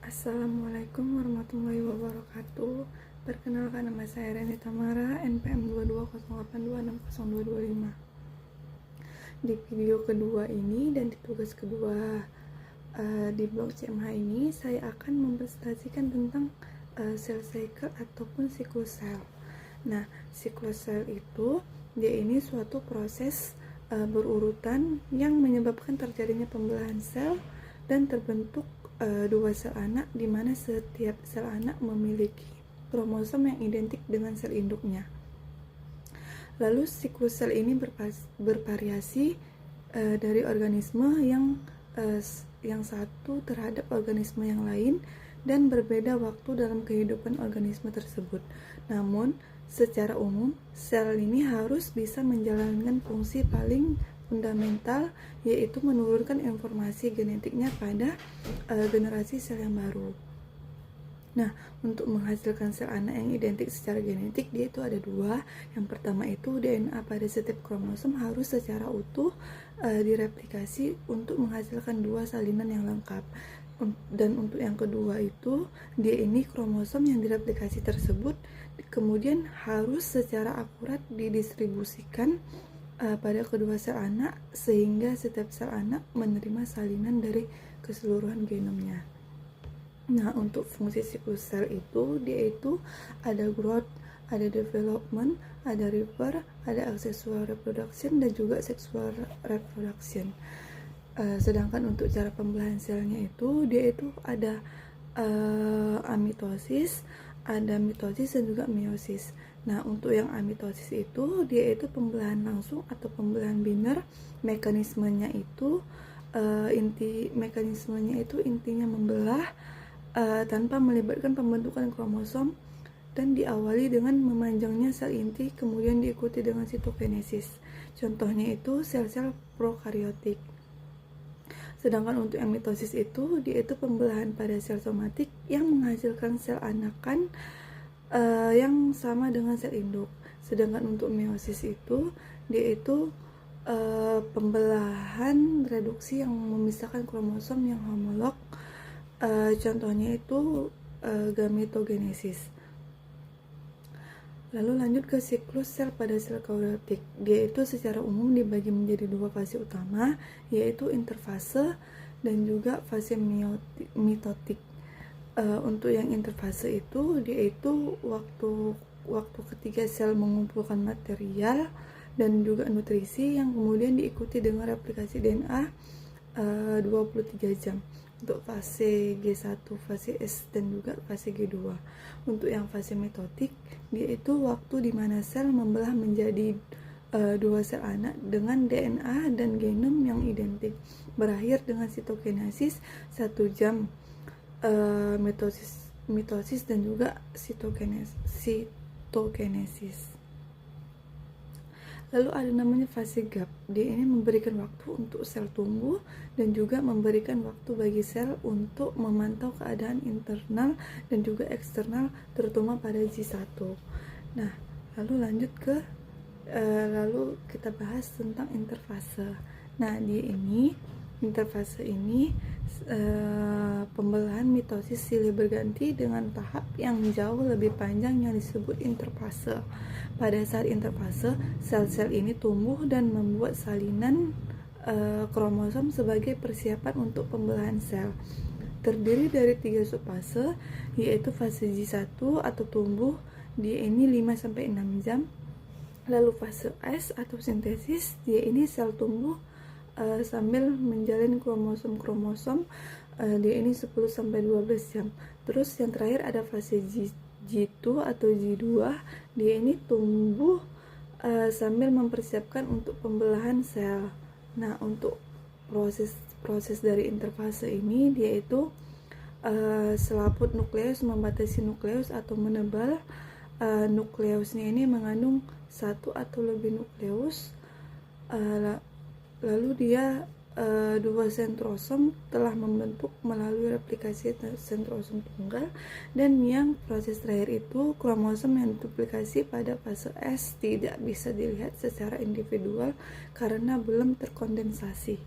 Assalamualaikum warahmatullahi wabarakatuh. Perkenalkan, nama saya Reni Tamara, NPM 2208260225. Di video kedua ini dan di tugas kedua di blog CMH ini, saya akan mempresentasikan tentang sel cycle ataupun siklus sel. Nah, siklus sel itu dia ini suatu proses berurutan yang menyebabkan terjadinya pembelahan sel dan terbentuk dua sel anak, di mana setiap sel anak memiliki kromosom yang identik dengan sel induknya. Lalu siklus sel ini bervariasi dari organisme yang satu terhadap organisme yang lain dan berbeda waktu dalam kehidupan organisme tersebut. Namun secara umum sel ini harus bisa menjalankan fungsi paling fundamental, yaitu menurunkan informasi genetiknya pada generasi sel yang baru. Nah, untuk menghasilkan sel anak yang identik secara genetik, dia itu ada dua. Yang pertama itu DNA pada setiap kromosom harus secara utuh direplikasi untuk menghasilkan dua salinan yang lengkap. Dan untuk yang kedua itu, dia ini kromosom yang direplikasi tersebut kemudian harus secara akurat didistribusikan pada kedua sel anak, sehingga setiap sel anak menerima salinan dari keseluruhan genomnya. Nah, untuk fungsi siklus sel itu, dia itu ada growth, ada development, ada repair, ada asexual reproduction, dan juga sexual reproduction. Sedangkan untuk cara pembelahan selnya itu, dia itu ada amitosis, ada mitosis, dan juga meiosis. Nah, untuk yang amitosis itu, dia itu pembelahan langsung atau pembelahan biner. Mekanismenya itu intinya membelah tanpa melibatkan pembentukan kromosom, dan diawali dengan memanjangnya sel inti, kemudian diikuti dengan sitokinesis. Contohnya itu sel-sel prokariotik. Sedangkan untuk yang mitosis itu, dia itu pembelahan pada sel somatik yang menghasilkan sel anakan yang sama dengan sel induk. Sedangkan untuk meiosis itu, dia itu pembelahan reduksi yang memisahkan kromosom yang homolog. Contohnya itu gametogenesis. Lalu lanjut ke siklus sel pada sel karyotik. Dia itu secara umum dibagi menjadi dua fase utama, yaitu interfase dan juga fase mitotik. Untuk yang interfase itu, dia itu waktu ketika sel mengumpulkan material dan juga nutrisi yang kemudian diikuti dengan replikasi DNA 23 jam. Untuk fase G1, fase S, dan juga fase G2. Untuk yang fase mitotik, dia itu waktu di mana sel membelah menjadi dua sel anak dengan DNA dan genom yang identik, berakhir dengan sitokinesis 1 jam, mitosis dan juga sitokinesis. Lalu ada namanya fase gap. Dia ini memberikan waktu untuk sel tumbuh dan juga memberikan waktu bagi sel untuk memantau keadaan internal dan juga eksternal, terutama pada G1. Nah, lalu kita bahas tentang interfase. Nah, interfase ini pembelahan mitosis silih berganti dengan tahap yang jauh lebih panjang yang disebut interfase. Pada saat interfase, sel-sel ini tumbuh dan membuat salinan kromosom sebagai persiapan untuk pembelahan sel. Terdiri dari 3 subfase, yaitu fase G1 atau tumbuh, dia ini 5-6 jam. Lalu fase S atau sintesis, dia ini sel tumbuh sambil menjalin kromosom, dia ini 10-12 jam. Terus yang terakhir ada fase G2 atau G2, dia ini tumbuh sambil mempersiapkan untuk pembelahan sel. Nah, untuk proses dari interfase ini, dia itu selaput nukleus membatasi nukleus atau menebal. Nukleusnya ini mengandung satu atau lebih nukleus. Lalu dia dua sentrosom telah membentuk melalui replikasi sentrosom tunggal, dan yang proses terakhir itu kromosom yang duplikasi pada fase S tidak bisa dilihat secara individual karena belum terkondensasi.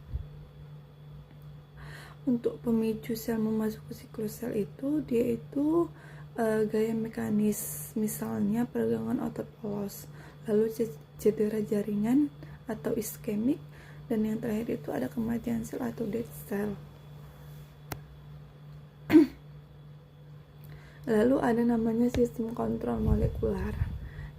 Untuk pemicu sel memasuki siklus sel itu, dia itu gaya mekanis, misalnya peregangan otot polos, lalu cedera jaringan atau iskemik, dan yang terakhir itu ada kematian sel atau dead cell. Lalu ada namanya sistem kontrol molekular.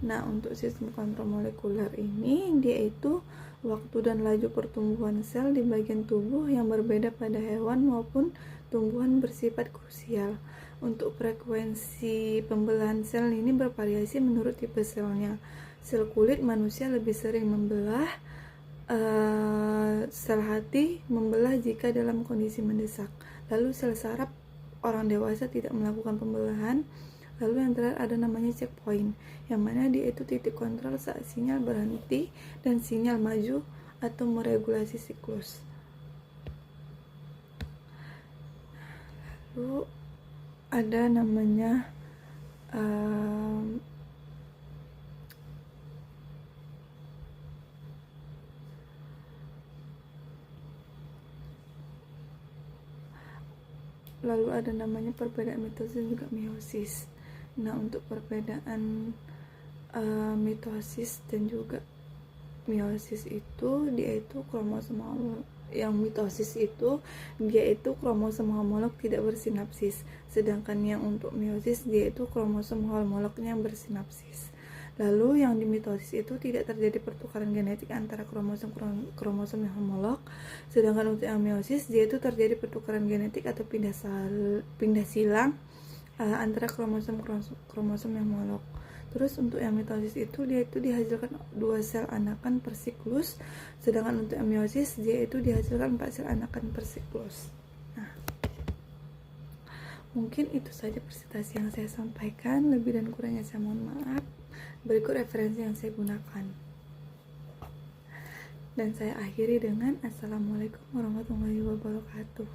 Nah, untuk sistem kontrol molekuler ini, dia itu waktu dan laju pertumbuhan sel di bagian tubuh yang berbeda pada hewan maupun tumbuhan bersifat krusial. Untuk frekuensi pembelahan sel ini bervariasi menurut tipe selnya. Sel kulit manusia lebih sering membelah, sel hati membelah jika dalam kondisi mendesak. Lalu sel saraf orang dewasa tidak melakukan pembelahan. Lalu yang terakhir ada namanya checkpoint, yang mana dia itu titik kontrol saat sinyal berhenti dan sinyal maju atau meregulasi siklus. Lalu ada namanya perbedaan mitosis dan juga meiosis. Nah, untuk perbedaan mitosis dan juga meiosis itu, dia itu kromosom yang mitosis itu dia itu kromosom homolog tidak bersinapsis, sedangkan yang untuk meiosis dia itu kromosom homolognya yang bersinapsis. Lalu yang di mitosis itu tidak terjadi pertukaran genetik antara kromosom yang homolog, sedangkan untuk yang meiosis dia itu terjadi pertukaran genetik atau pindah silang antara kromosom yang homolog. Terus untuk yang mitosis itu dia itu dihasilkan 2 sel anakan per siklus, sedangkan untuk yang meiosis dia itu dihasilkan 4 sel anakan per siklus. Nah, mungkin itu saja presentasi yang saya sampaikan, lebih dan kurangnya saya mohon maaf. Berikut referensi yang saya gunakan. Dan saya akhiri dengan Assalamualaikum warahmatullahi wabarakatuh.